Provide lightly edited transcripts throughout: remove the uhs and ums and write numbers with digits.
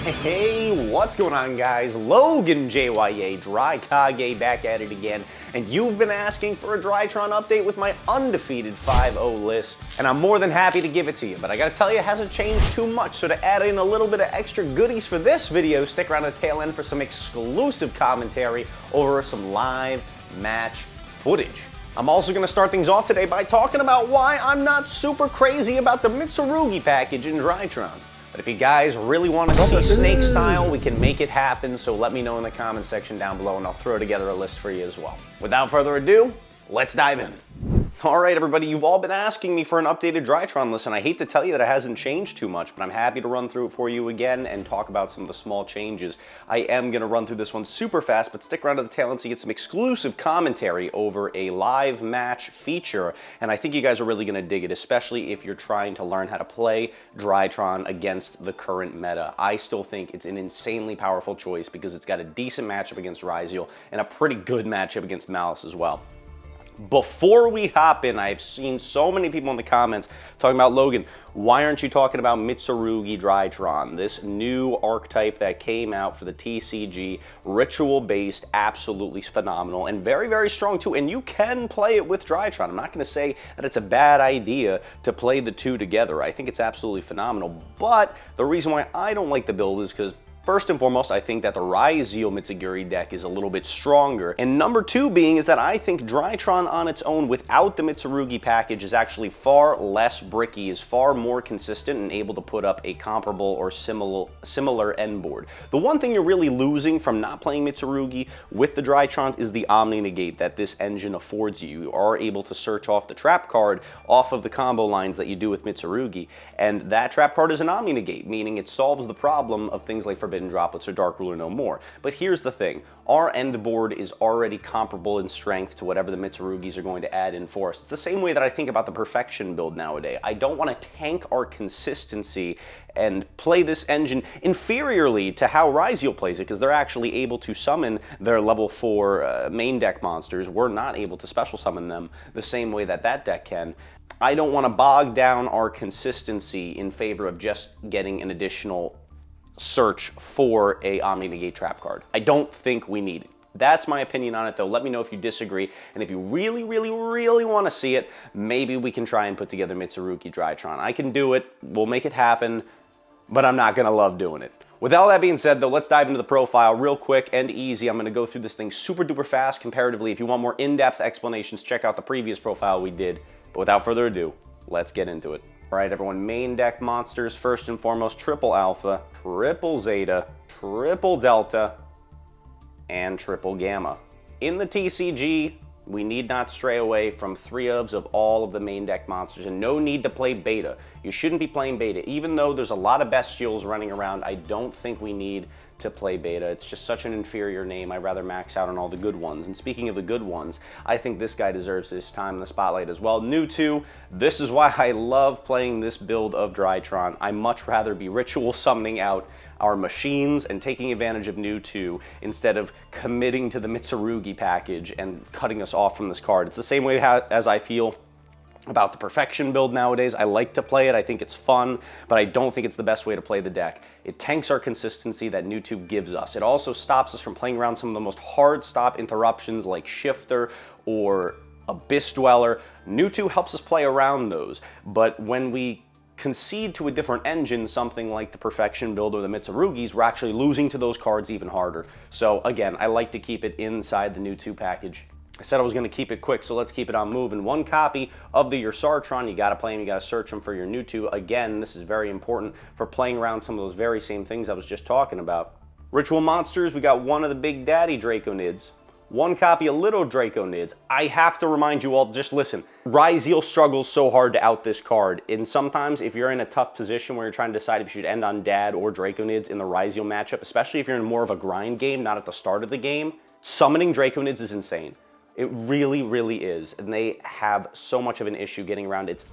Hey, what's going on, guys? Logan JYA, Drykage, back at it again, and you've been asking for a Drytron update with my undefeated 5-0 list, and I'm more than happy to give it to you, but I gotta tell you, it hasn't changed too much, so to add in a little bit of extra goodies for this video, stick around the tail end for some exclusive commentary over some live match footage. I'm also going to start things off today by talking about why I'm not super crazy about the Mitsurugi package in Drytron. But if you guys really want to see snake style, we can make it happen, so let me know in the comment section down below and I'll throw together a list for you as well. Without further ado, let's dive in. Alright everybody, you've all been asking me for an updated Drytron list, and I hate to tell you that it hasn't changed too much, but I'm happy to run through it for you again and talk about some of the small changes. I am going to run through this one super fast, but stick around to the tail end so you get some exclusive commentary over a live match feature, and I think you guys are really going to dig it, especially if you're trying to learn how to play Drytron against the current meta. I still think it's an insanely powerful choice because it's got a decent matchup against Ryzeal and a pretty good matchup against Malice as well. Before we hop in, I've seen so many people in the comments talking about, Logan, why aren't you talking about Mitsurugi Drytron, this new archetype that came out for the TCG, ritual-based, absolutely phenomenal, and very, very strong too, and you can play it with Drytron. I'm not going to say that it's a bad idea to play the two together. I think it's absolutely phenomenal, but the reason why I don't like the build is because first and foremost, I think that the Ryzeal Mitsurugi deck is a little bit stronger. And number two being is that I think Drytron on its own without the Mitsurugi package is actually far less bricky, is far more consistent and able to put up a comparable or similar end board. The one thing you're really losing from not playing Mitsurugi with the Drytrons is the Omni Negate that this engine affords you. You are able to search off the trap card off of the combo lines that you do with Mitsurugi, and that trap card is an Omni Negate, meaning it solves the problem of things like Forbidden Droplets or Dark Ruler no more. But here's the thing, our end board is already comparable in strength to whatever the Mitsurugis are going to add in for us. It's the same way that I think about the Perfection build nowadays. I don't want to tank our consistency and play this engine inferiorly to how Ryzeal plays it, because they're actually able to summon their level 4 main deck monsters. We're not able to special summon them the same way that that deck can. I don't want to bog down our consistency in favor of just getting an additional search for a Omni Negate trap card. I don't think we need it. That's my opinion on it though. Let me know if you disagree, and if you really, really, really want to see it, maybe we can try and put together Mitsurugi Drytron. I can do it, we'll make it happen, but I'm not gonna love doing it. With all that being said though, let's dive into the profile real quick and easy. I'm gonna go through this thing super duper fast comparatively. If you want more in-depth explanations, check out the previous profile we did. But without further ado, let's get into it. All right, everyone, main deck monsters, first and foremost, triple alpha, triple zeta, triple delta, and triple gamma. In the TCG, we need not stray away from 3-ofs of all of the main deck monsters, and no need to play beta. You shouldn't be playing beta. Even though there's a lot of bestials running around, I don't think we need to play beta. It's just such an inferior name. I'd rather max out on all the good ones. And speaking of the good ones, I think this guy deserves his time in the spotlight as well. New 2, this is why I love playing this build of Drytron. I much rather be ritual summoning out our machines and taking advantage of New 2 instead of committing to the Mitsurugi package and cutting us off from this card. It's the same way as I feel about the Perfection build nowadays. I like to play it, I think it's fun, but I don't think it's the best way to play the deck. It tanks our consistency that New 2 gives us. It also stops us from playing around some of the most hard stop interruptions like Shifter or Abyss Dweller. New 2 helps us play around those, but when we concede to a different engine, something like the Perfection build or the Mitsurugis, we're actually losing to those cards even harder. So again, I like to keep it inside the New 2 package. I said I was going to keep it quick, so let's keep it on moving. One copy of the Ursartron, you got to play him, you got to search him for your New 2. Again, this is very important for playing around some of those very same things I was just talking about. Ritual monsters, we got one of the Big Daddy Draconids, one copy of Little Draconids. I have to remind you all, just listen, Ryzeal struggles so hard to out this card, and sometimes if you're in a tough position where you're trying to decide if you should end on Dad or Draconids in the Ryzeal matchup, especially if you're in more of a grind game, not at the start of the game, summoning Draconids is insane. It really, really is, and they have so much of an issue getting around its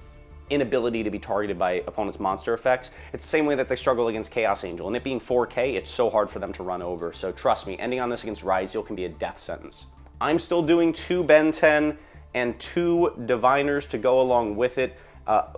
inability to be targeted by opponents' monster effects. It's the same way that they struggle against Chaos Angel, and it being 4K, it's so hard for them to run over, so trust me, ending on this against Ryzeal can be a death sentence. I'm still doing 2 Ben 10 and 2 Diviners to go along with it.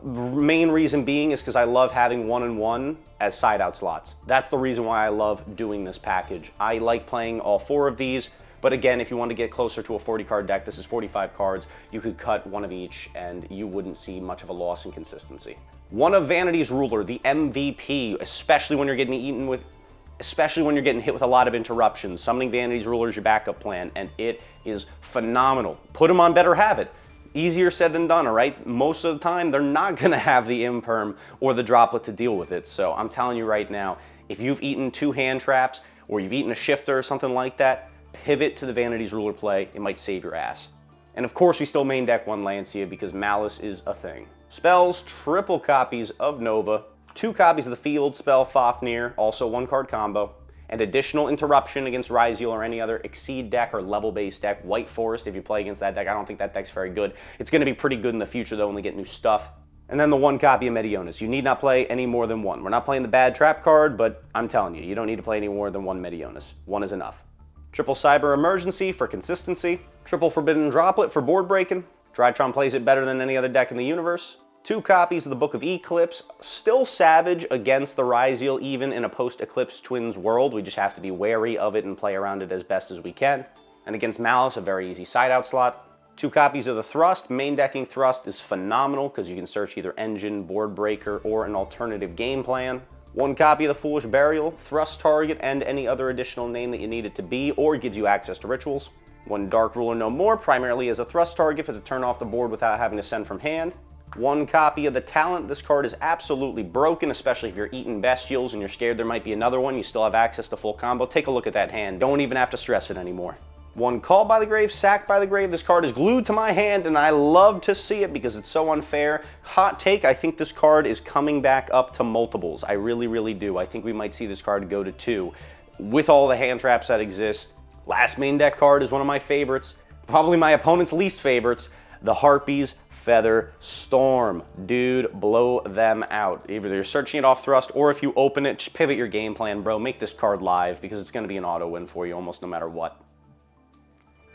Main reason being is because I love having 1 and 1 as side out slots. That's the reason why I love doing this package. I like playing all 4 of these, but again, if you want to get closer to a 40 card deck, this is 45 cards, you could cut 1 of each and you wouldn't see much of a loss in consistency. One of Vanity's Ruler, the MVP, especially when you're getting hit with a lot of interruptions. Summoning Vanity's Ruler is your backup plan, and it is phenomenal. Put them on Better Have It. Easier said than done, all right? Most of the time, they're not gonna have the imperm or the droplet to deal with it. So I'm telling you right now, if you've eaten 2 hand traps or you've eaten a shifter or something like that, pivot to the Vanity's Ruler play. It might save your ass. And of course, we still main deck 1 Lancia because Malice is a thing. Spells, triple copies of Nova, 2 copies of the Field spell Fafnir, also 1 card combo, and additional interruption against Ryzeal or any other Exceed deck or level-based deck. White Forest, if you play against that deck, I don't think that deck's very good. It's going to be pretty good in the future, though, when they get new stuff. And then the 1 copy of Medionis. You need not play any more than 1. We're not playing the bad trap card, but I'm telling you, you don't need to play any more than 1 Medionis. 1 is enough. Triple Cyber Emergency for consistency. Triple Forbidden Droplet for board breaking. Drytron plays it better than any other deck in the universe. 2 copies of the Book of Eclipse. Still savage against the Ryzeal, even in a post-Eclipse Twins world. We just have to be wary of it and play around it as best as we can. And against Malice, a very easy side-out slot. 2 copies of the Thrust. Main decking Thrust is phenomenal because you can search either engine, board breaker, or an alternative game plan. 1 copy of the Foolish Burial, Thrust target, and any other additional name that you need it to be, or it gives you access to rituals. 1 Dark Ruler No More, primarily as a Thrust target, but to turn off the board without having to send from hand. 1 copy of the Talent. This card is absolutely broken, especially if you're eating Bestials and you're scared there might be another one. You still have access to full combo. Take a look at that hand. Don't even have to stress it anymore. 1 Call by the Grave, Sack by the Grave. This card is glued to my hand, and I love to see it because it's so unfair. Hot take, I think this card is coming back up to multiples. I really, really do. I think we might see this card go to 2 with all the hand traps that exist. Last main deck card is one of my favorites, probably my opponent's least favorites, the Harpies Feather Storm. Dude, blow them out. Either you're searching it off Thrust, or if you open it, just pivot your game plan, bro. Make this card live because it's going to be an auto win for you almost no matter what.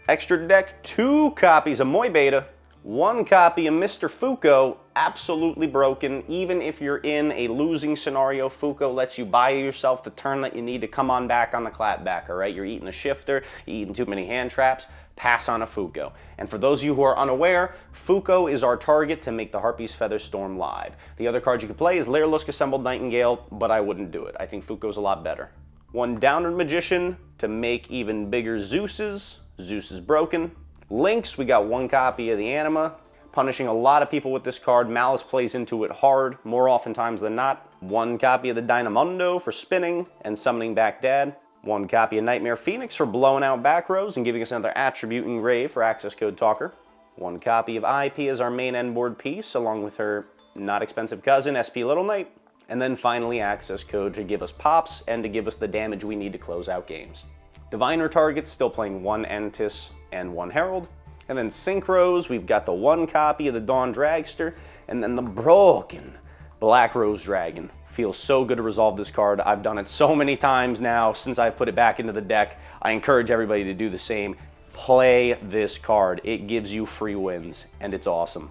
Extra deck, 2 copies of Moy Beta, 1 copy of Mr. Fuko, absolutely broken. Even if you're in a losing scenario, Fuko lets you buy yourself the turn that you need to come on back on the clapback, all right? You're eating a shifter, you're eating too many hand traps, pass on a Fuko. And for those of you who are unaware, Fuko is our target to make the Harpies Feather Storm live. The other card you can play is Lairlusk Assembled Nightingale, but I wouldn't do it. I think Fuko's a lot better. 1 Downward Magician to make even bigger Zeuses. Zeus is broken. Lynx, we got 1 copy of the Anima, punishing a lot of people with this card. Malice plays into it hard, more oftentimes than not. 1 copy of the Dynamundo for spinning and summoning back Dad. 1 copy of Nightmare Phoenix for blowing out back rows and giving us another attribute engrave for access code Talker. 1 copy of IP as our main end board piece, along with her not expensive cousin, SP Little Knight. And then finally access code to give us pops and to give us the damage we need to close out games. Diviner targets, still playing 1 Entis and 1 Herald. And then Synchros, we've got the 1 copy of the Dawn Dragster, and then the broken Black Rose Dragon. Feels so good to resolve this card. I've done it so many times now since I've put it back into the deck. I encourage everybody to do the same. Play this card. It gives you free wins, and it's awesome.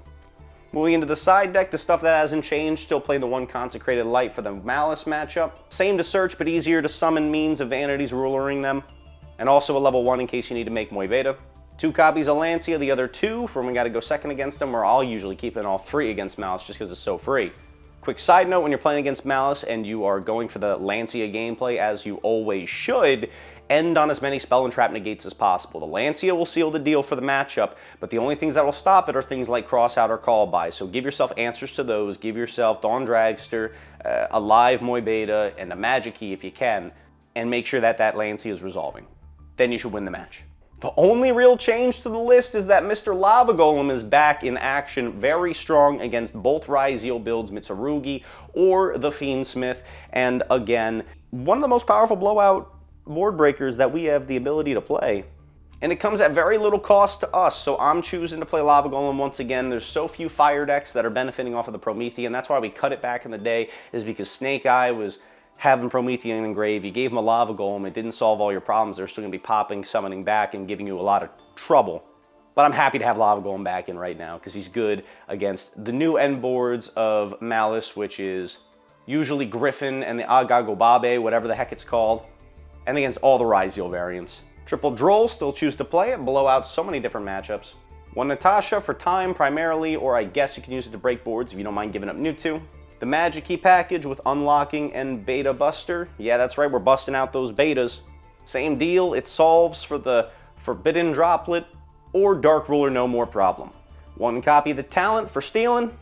Moving into the side deck, the stuff that hasn't changed, still playing the 1 Consecrated Light for the Malice matchup. Same to search, but easier to summon means of Vanity's Rulering them. And also a level 1 in case you need to make Moy Beta. 2 copies of Lancia, the other 2 for when we got to go second against them, or I'll usually keep in all 3 against Malice just because it's so free. Quick side note, when you're playing against Malice and you are going for the Lancia gameplay, as you always should, end on as many spell and trap negates as possible. The Lancia will seal the deal for the matchup, but the only things that will stop it are things like cross out or call by. So give yourself answers to those, give yourself Dawn Dragster, a live Moy Beta, and a Magic Key if you can, and make sure that that Lancia is resolving. Then you should win the match. The only real change to the list is that Mr. Lava Golem is back in action, very strong against both Ryzeal builds, Mitsurugi or the Fiendsmith, and again, one of the most powerful blowout board breakers that we have the ability to play. And it comes at very little cost to us, so I'm choosing to play Lava Golem once again. There's so few fire decks that are benefiting off of the Promethean. That's why we cut it back in the day, is because Snake Eye was having Promethean engrave, you gave him a Lava Golem, it didn't solve all your problems. They're still going to be popping, summoning back, and giving you a lot of trouble. But I'm happy to have Lava going back in right now because he's good against the new end boards of Malice, which is usually Griffin and the Agagobabe, whatever the heck it's called, and against all the Ryzeal variants. Triple Droll, still choose to play it, blow out so many different matchups. One Natasha for time primarily, or I guess you can use it to break boards if you don't mind giving up Mewtwo. The Magic Key package with Unlocking and Beta Buster. Yeah, that's right, we're busting out those betas. Same deal, it solves for the Forbidden Droplet or Dark Ruler, no more problem. One copy of the Talent for stealing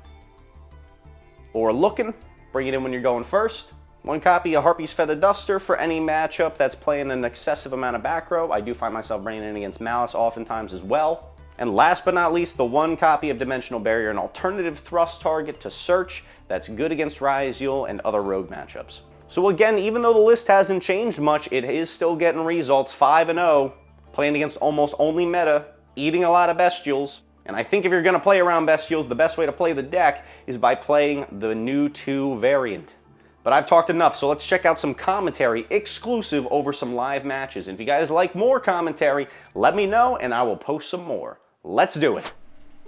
or looking. Bring it in when you're going first. One copy of Harpy's Feather Duster for any matchup that's playing an excessive amount of back row. I do find myself bringing in against Malice oftentimes as well. And last but not least, the one copy of Dimensional Barrier, an alternative thrust target to search that's good against Ryzeal and other rogue matchups. So again, even though the list hasn't changed much, it is still getting results 5-0, playing against almost only meta, eating a lot of Bestials. And I think if you're going to play around Bestials, the best way to play the deck is by playing the new 2 variant. But I've talked enough, so let's check out some commentary exclusive over some live matches. And if you guys like more commentary, let me know and I will post some more. Let's do it.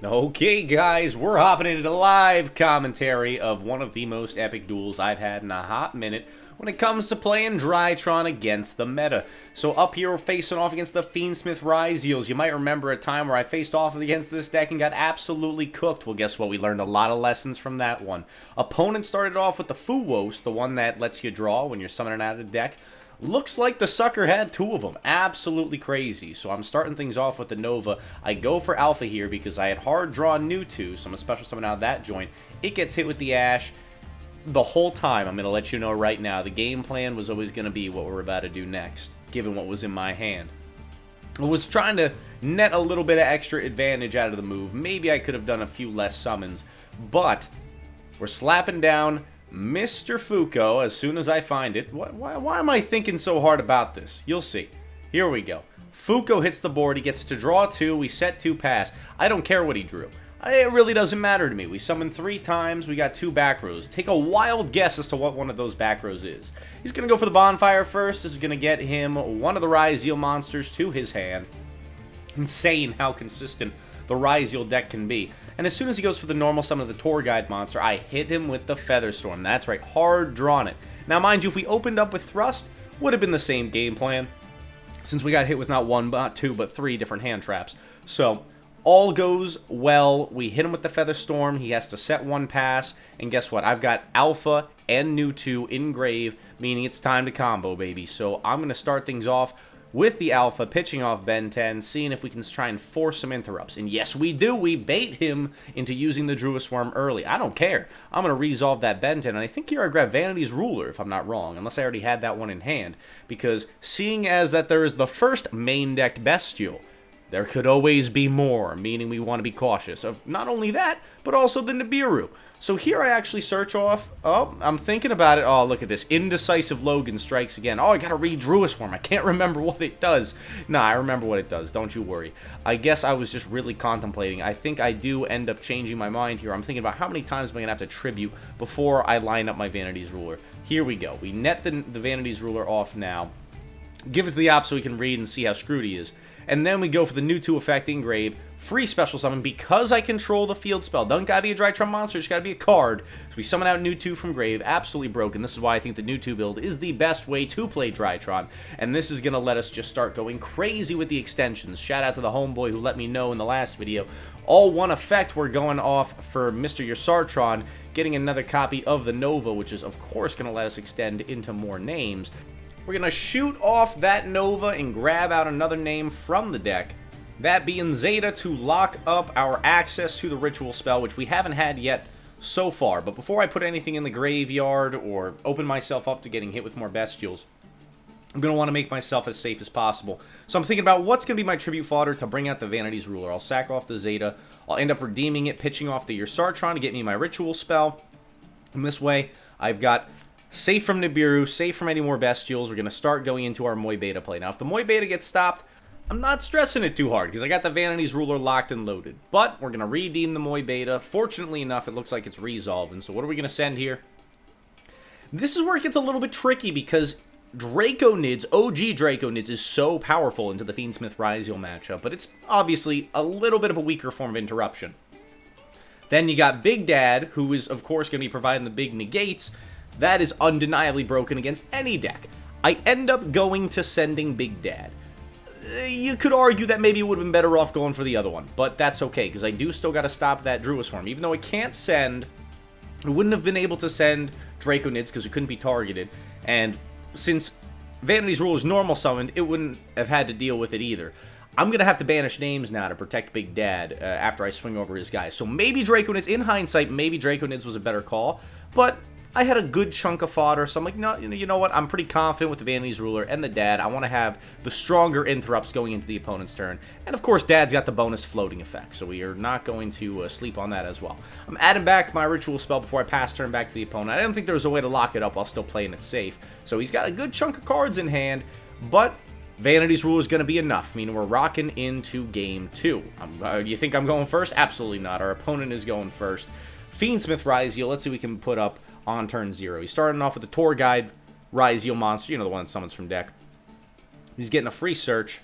Okay, guys, we're hopping into the live commentary of one of the most epic duels I've had in a hot minute when it comes to playing Drytron against the meta. So up here, we're facing off against the Fiendsmith Ryzeals. You might remember a time where I faced off against this deck and got absolutely cooked. Well, guess what? We learned a lot of lessons from that one. Opponent started off with the Fuwos, the one that lets you draw when you're summoning out of the deck. Looks like the sucker had 2 of them. Absolutely crazy. So I'm starting things off with the Nova. I go for Alpha here because I had hard drawn Mewtwo, so I'm a special summon out of that joint. It gets hit with the Ash. The whole time, I'm going to let you know right now, the game plan was always going to be what we're about to do next, given what was in my hand. I was trying to net a little bit of extra advantage out of the move. Maybe I could have done a few less summons, but we're slapping down Mr. Fuko as soon as I find it. Why am I thinking so hard about this? You'll see. Here we go. Fuko hits the board. He gets to draw 2. We set 2 pass. I don't care what he drew. It really doesn't matter to me. We summoned 3 times. We got 2 back rows. Take a wild guess as to what one of those back rows is. He's going to go for the Bonfire first. This is going to get him one of the Ryzeal monsters to his hand. Insane how consistent the Ryzeal deck can be. And as soon as he goes for the normal summon of the Tour Guide monster, I hit him with the Feather Storm. That's right, hard drawn it. Now, mind you, if we opened up with Thrust, would have been the same game plan, since we got hit with not 1, not 2, but 3 different hand traps. So, all goes well. We hit him with the Feather Storm. He has to set 1 pass. And guess what? I've got Alpha and Mewtwo in grave, meaning it's time to combo, baby. So, I'm going to start things off with the Alpha, pitching off Ben 10, seeing if we can try and force some interrupts. And yes, we do. We bait him into using the Druid Swarm early. I don't care. I'm going to resolve that Ben 10. And I think here I grab Vanity's Ruler, if I'm not wrong, unless I already had that one in hand. Because seeing as that there is the first main decked Bestial, there could always be more, meaning we want to be cautious of not only that, but also the Nibiru. So here I actually search off. Oh, I'm thinking about it. Oh, look at this. Indecisive Logan strikes again. Oh, I gotta read Druid Swarm. I can't remember what it does. Nah, I remember what it does. Don't you worry. I guess I was just really contemplating. I think I do end up changing my mind here. I'm thinking about how many times am I gonna have to tribute before I line up my Vanity's Ruler. Here we go. We net the Vanity's Ruler off now. Give it to the op so we can read and see how screwed he is. And then we go for the new 2 effect Engrave. Free special summon because I control the field spell. Doesn't gotta be a Drytron monster, it's gotta be a card. So we summon out new 2 from grave. Absolutely broken. This is why I think the new 2 build is the best way to play Drytron. And this is gonna let us just start going crazy with the extensions. Shout out to the homeboy who let me know in the last video. All 1 effect we're going off for Mr. Yusartron, getting another copy of the Nova, which is of course gonna let us extend into more names. We're going to shoot off that Nova and grab out another name from the deck, that being Zeta, to lock up our access to the ritual spell, which we haven't had yet so far. But before I put anything in the graveyard or open myself up to getting hit with more Bestials, I'm going to want to make myself as safe as possible. So I'm thinking about what's going to be my tribute fodder to bring out the Vanity's Ruler. I'll sack off the Zeta. I'll end up redeeming it, pitching off the Yusartron to get me my ritual spell. And this way, I've got safe from Nibiru, safe from any more Bestials. We're going to start going into our Moy Beta play. Now, if the Moy Beta gets stopped, I'm not stressing it too hard because I got the Vanity's Ruler locked and loaded. But we're going to redeem the Moy Beta. Fortunately enough, it looks like it's resolved. And so what are we going to send here? This is where it gets a little bit tricky because Draconids, OG Draconids, is so powerful into the Fiendsmith Ryzeal matchup, but it's obviously a little bit of a weaker form of interruption. Then you got Big Dad, who is, of course, going to be providing the big negates. That is undeniably broken against any deck. I end up going to sending Big Dad. You could argue that maybe it would have been better off going for the other one, but that's okay, because I do still got to stop that Druid Swarm. Even though I can't send, I wouldn't have been able to send Draconids because it couldn't be targeted, and since Vanity's Rule is normal summoned, it wouldn't have had to deal with it either. I'm going to have to banish names now to protect Big Dad after I swing over his guys. So maybe Draconids, in hindsight, maybe Draconids was a better call, but I had a good chunk of fodder, so I'm like, no, you know what? I'm pretty confident with the Vanity's Ruler and the Dad. I want to have the stronger interrupts going into the opponent's turn. And of course, Dad's got the bonus floating effect, so we are not going to sleep on that as well. I'm adding back my Ritual Spell before I pass turn back to the opponent. I didn't think there was a way to lock it up while still playing it safe. So he's got a good chunk of cards in hand, but Vanity's Rule is going to be enough, meaning we're rocking into Game 2. You think I'm going first? Absolutely not. Our opponent is going first. Fiendsmith Ryzeal, let's see what we can put up on turn 0. He's starting off with the Tour Guide Ryzeal monster, you know, the one that summons from deck. He's getting a free search,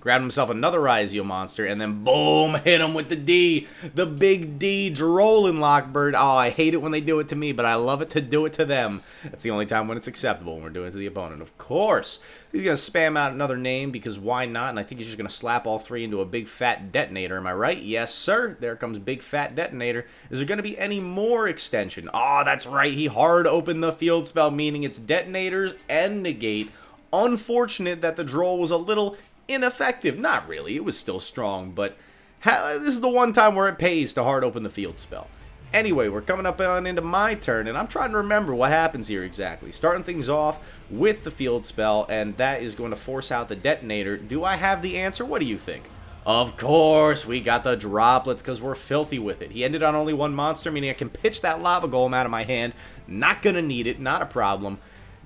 grabbed himself another Ryzeal monster, and then boom, hit him with the D. The big D, Drolling Lockbird. Oh, I hate it when they do it to me, but I love it to do it to them. That's the only time when it's acceptable, when we're doing it to the opponent. Of course, he's going to spam out another name, because why not? And I think he's just going to slap all three into a big fat detonator. Am I right? Yes, sir. There comes big fat detonator. Is there going to be any more extension? Oh, that's right. He hard opened the field spell, meaning it's detonators and negate. Unfortunate that the Droll was a little ineffective. Not really. It was still strong, but this is the one time where it pays to hard open the field spell. Anyway, we're coming up on into my turn, and I'm trying to remember what happens here exactly. Starting things off with the field spell, and that is going to force out the detonator. Do I have the answer? What do you think? Of course, we got the droplets because we're filthy with it. He ended on only one monster, meaning I can pitch that lava golem out of my hand. Not going to need it. Not a problem.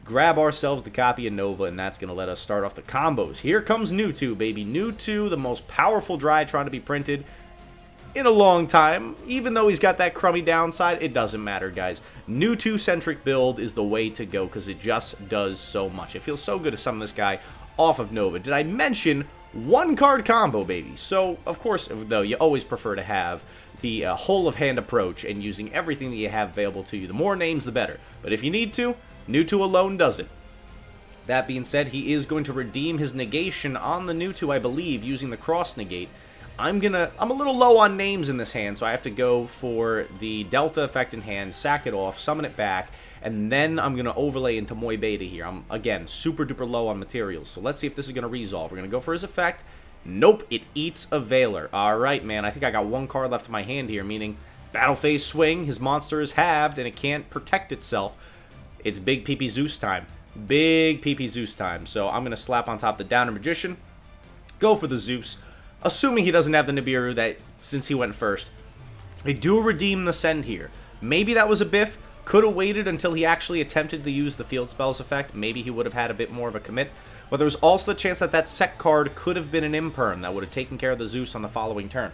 Grab ourselves the copy of Nova, and that's going to let us start off the combos. Here comes Newtwo, baby. Newtwo, the most powerful Drytron to be printed in a long time. Even though he's got that crummy downside, it doesn't matter, guys. Newtwo-centric build is the way to go because it just does so much. It feels so good to summon this guy off of Nova. Did I mention one-card combo, baby? So, of course, though, you always prefer to have the whole-of-hand approach and using everything that you have available to you. The more names, the better. But if you need to, Newtwo alone does it. That being said, he is going to redeem his negation on the Newtwo, I believe, using the cross negate. I'm a little low on names in this hand, so I have to go for the Delta effect in hand, sack it off, summon it back, and then I'm going to overlay into Moy Beta here. I'm, again, super duper low on materials, so let's see if this is going to resolve. We're going to go for his effect. Nope, it eats a Veiler. Alright, man, I think I got one card left in my hand here, meaning Battle Phase Swing, his monster is halved, and it can't protect itself. It's Big PP Zeus time. Big PP Zeus time. So I'm going to slap on top the Downer Magician. Go for the Zeus. Assuming he doesn't have the Nibiru that since he went first. I do redeem the Send here. Maybe that was a biff. Could have waited until he actually attempted to use the Field Spells effect. Maybe he would have had a bit more of a commit. But there was also the chance that that Sec card could have been an Imperm that would have taken care of the Zeus on the following turn.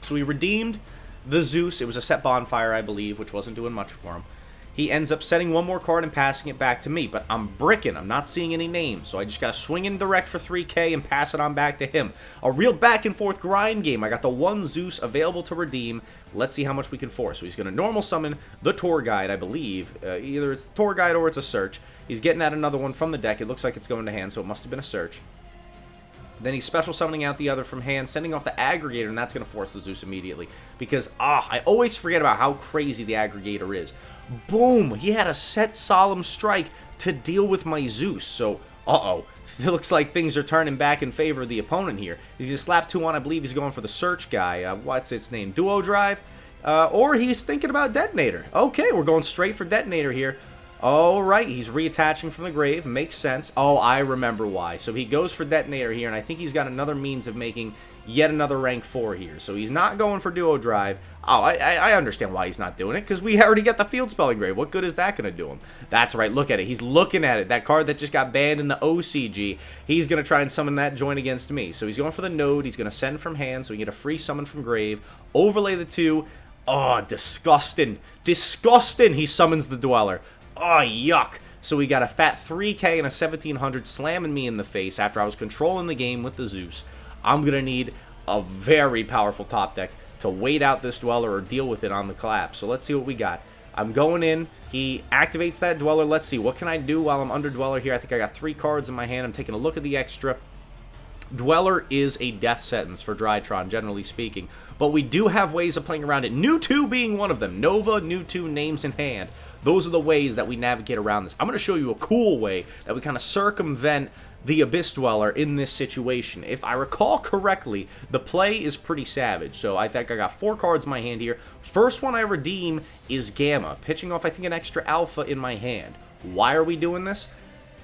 So he redeemed the Zeus. It was a Set Bonfire, I believe, which wasn't doing much for him. He ends up setting one more card and passing it back to me, but I'm bricking. I'm not seeing any names, so I just got to swing in direct for 3k and pass it on back to him. A real back-and-forth grind game. I got the one Zeus available to redeem. Let's see how much we can force. So he's going to normal summon the Tour Guide, I believe. Either it's the Tour Guide or it's a Search. He's getting at another one from the deck. It looks like it's going to hand, so it must have been a Search. Then he's special summoning out the other from hand, sending off the Aggregator, and that's going to force the Zeus immediately. Because, I always forget about how crazy the Aggregator is. Boom! He had a set Solemn Strike to deal with my Zeus. So, it looks like things are turning back in favor of the opponent here. He's going to slap 2 on, I believe he's going for the Search guy. What's its name? Duo Drive? Or he's thinking about Detonator. Okay, we're going straight for Detonator here. Alright, he's reattaching from the grave. Makes sense. Oh, I remember why. So he goes for Detonator here, and I think he's got another means of making yet another rank 4 here. So he's not going for Duo Drive. Oh, I understand why he's not doing it, because we already got the Field Spell engraved. What good is that going to do him? That's right, look at it. He's looking at it. That card that just got banned in the OCG, he's going to try and summon that joint against me. So he's going for the Node. He's going to send from hand, so we get a free summon from grave. Overlay the 2. Oh, disgusting. Disgusting. He summons the Dweller. Oh, yuck. So we got a fat 3K and a 1700 slamming me in the face after I was controlling the game with the Zeus. I'm going to need a very powerful top deck to wait out this Dweller or deal with it on the collapse. So let's see what we got. I'm going in. He activates that Dweller. Let's see. What can I do while I'm under Dweller here? I think I got 3 cards in my hand. I'm taking a look at the extra. Dweller is a death sentence for Drytron, generally speaking. But we do have ways of playing around it. New 2 being one of them. Nova, New 2, names in hand. Those are the ways that we navigate around this. I'm going to show you a cool way that we kind of circumvent the Abyss Dweller in this situation. If I recall correctly, the play is pretty savage. So I think I got 4 cards in my hand here. First one I redeem is Gamma, pitching off, I think, an extra Alpha in my hand. Why are we doing this?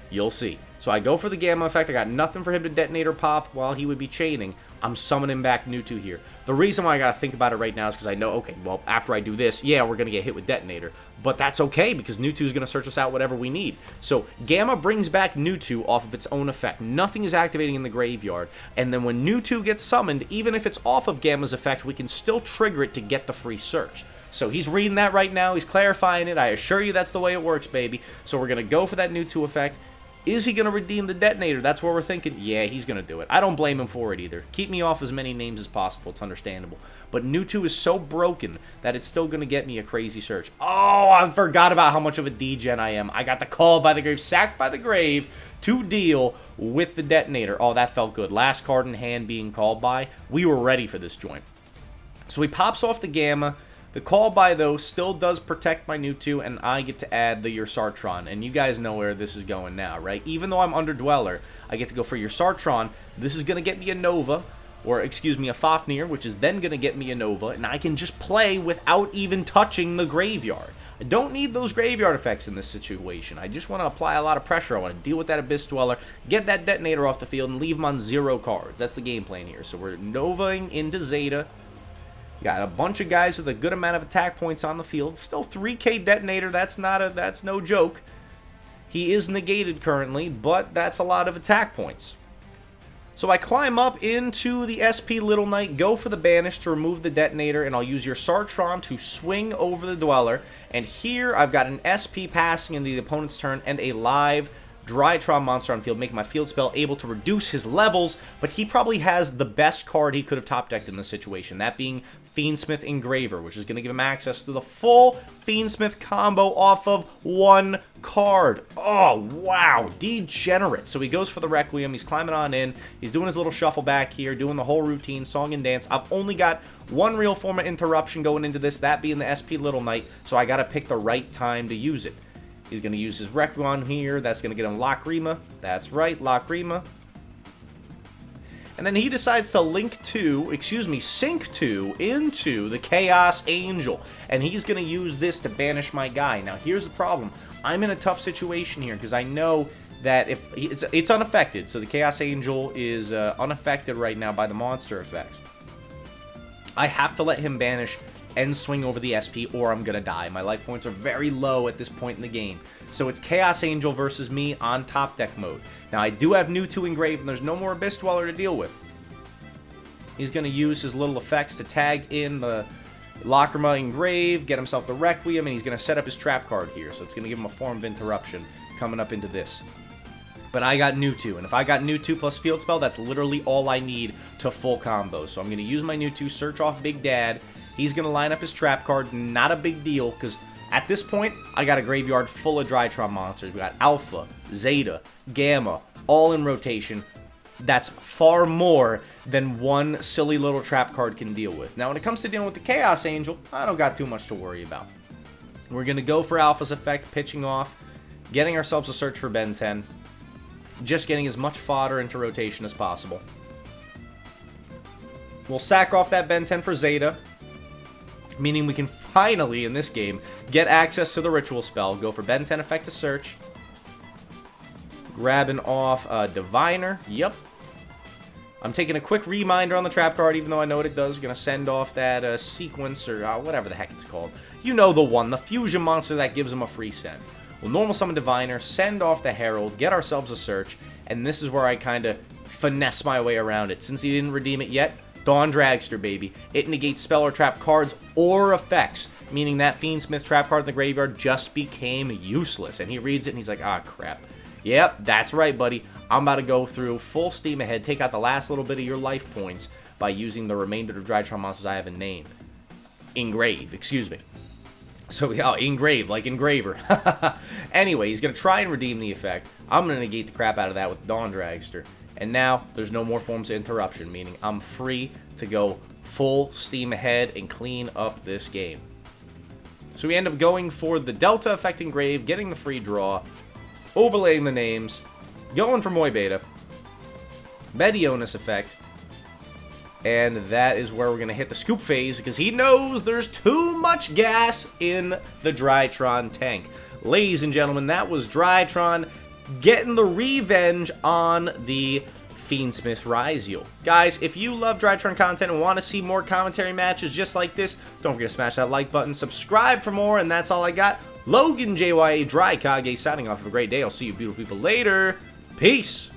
You'll see. So I go for the Gamma effect. I got nothing for him to detonate or pop while he would be chaining. I'm summoning back New 2 here. The reason why I gotta think about it right now is because I know, okay, well, after I do this, yeah, we're gonna get hit with Detonator. But that's okay, because New 2 is gonna search us out whatever we need. So Gamma brings back New 2 off of its own effect. Nothing is activating in the graveyard. And then when New 2 gets summoned, even if it's off of Gamma's effect, we can still trigger it to get the free search. So he's reading that right now. He's clarifying it. I assure you that's the way it works, baby. So we're gonna go for that New 2 effect. Is he going to redeem the Detonator? That's what we're thinking. Yeah, he's going to do it. I don't blame him for it either. Keep me off as many names as possible. It's understandable. But New 2 is so broken that it's still going to get me a crazy search. Oh, I forgot about how much of a degen I am. I got the call by the grave, sacked by the grave to deal with the Detonator. Oh, that felt good. Last card in hand being called by. We were ready for this joint. So he pops off the Gamma. The call by, though, still does protect my New 2, and I get to add the Sartron. And you guys know where this is going now, right? Even though I'm under Dweller, I get to go for your Sartron. This is going to get me a Nova, or excuse me, a Fafnir, which is then going to get me a Nova, and I can just play without even touching the graveyard. I don't need those graveyard effects in this situation. I just want to apply a lot of pressure. I want to deal with that Abyss Dweller, get that Detonator off the field, and leave him on 0 cards. That's the game plan here. So we're Novaing into Zeta. Got a bunch of guys with a good amount of attack points on the field. Still 3K Detonator. That's no joke. He is negated currently, but that's a lot of attack points. So I climb up into the SP Little Knight, go for the Banish to remove the Detonator, and I'll use your Sartron to swing over the Dweller. And here I've got an SP passing into the opponent's turn and a live Drytron monster on field, making my field spell able to reduce his levels, but he probably has the best card he could have top decked in this situation, that being Fiendsmith Engraver, which is going to give him access to the full Fiendsmith combo off of 1 card. Oh, wow, degenerate. So he goes for the Requiem, he's climbing on in, he's doing his little shuffle back here, doing the whole routine, song and dance. I've only got 1 real form of interruption going into this, that being the SP Little Knight, so I got to pick the right time to use it. He's going to use his Requiem here. That's going to get him Lacrima. That's right, Lacrima. And then he decides to sync 2 into the Chaos Angel. And he's going to use this to banish my guy. Now, here's the problem. I'm in a tough situation here because I know that if it's unaffected. So the Chaos Angel is unaffected right now by the monster effects. I have to let him banish and swing over the SP or I'm gonna die. My life points are very low at this point in the game. So it's Chaos Angel versus me on top deck mode. Now I do have New 2 engraved and there's no more Abyss Dweller to deal with. He's gonna use his little effects to tag in the Lacrima engrave, get himself the Requiem, and he's gonna set up his trap card here. So it's gonna give him a form of interruption coming up into this. But I got New 2, and if I got New 2 plus Field Spell, that's literally all I need to full combo. So I'm gonna use my New 2, search off Big Dad. He's going to line up his trap card. Not a big deal, because at this point, I got a graveyard full of Drytron monsters. We got Alpha, Zeta, Gamma, all in rotation. That's far more than 1 silly little trap card can deal with. Now, when it comes to dealing with the Chaos Angel, I don't got too much to worry about. We're going to go for Alpha's effect, pitching off, getting ourselves a search for Ben 10, just getting as much fodder into rotation as possible. We'll sack off that Ben 10 for Zeta, meaning we can finally, in this game, get access to the Ritual Spell. Go for Ben 10 effect to search. Grabbing off Diviner. Yep. I'm taking a quick reminder on the trap card, even though I know what it does. Gonna send off that sequence, or whatever the heck it's called. You know the one, the fusion monster that gives him a free send. We'll normal summon Diviner, send off the Herald, get ourselves a search, and this is where I kind of finesse my way around it. Since he didn't redeem it yet, Dawn Dragster, baby. It negates spell or trap cards or effects, meaning that Fiendsmith trap card in the graveyard just became useless. And he reads it and he's like, ah, crap. Yep, that's right, buddy. I'm about to go through full steam ahead, take out the last little bit of your life points by using the remainder of Drytron monsters I haven't named. Engrave, excuse me. So, yeah, engrave, like engraver. Anyway, he's going to try and redeem the effect. I'm going to negate the crap out of that with Dawn Dragster. And now, there's no more forms of interruption, meaning I'm free to go full steam ahead and clean up this game. So we end up going for the Delta effect engrave, getting the free draw, overlaying the names, going for Moy Beta, Medionis effect, and that is where we're going to hit the scoop phase because he knows there's too much gas in the Drytron tank. Ladies and gentlemen, that was Drytron getting the revenge on the Fiendsmith Ryzeal. Guys, if you love Drytron content and want to see more commentary matches just like this, don't forget to smash that like button, subscribe for more, and that's all I got. Logan JYA Dry Kage signing off. Have a great day. I'll see you beautiful people later. Peace.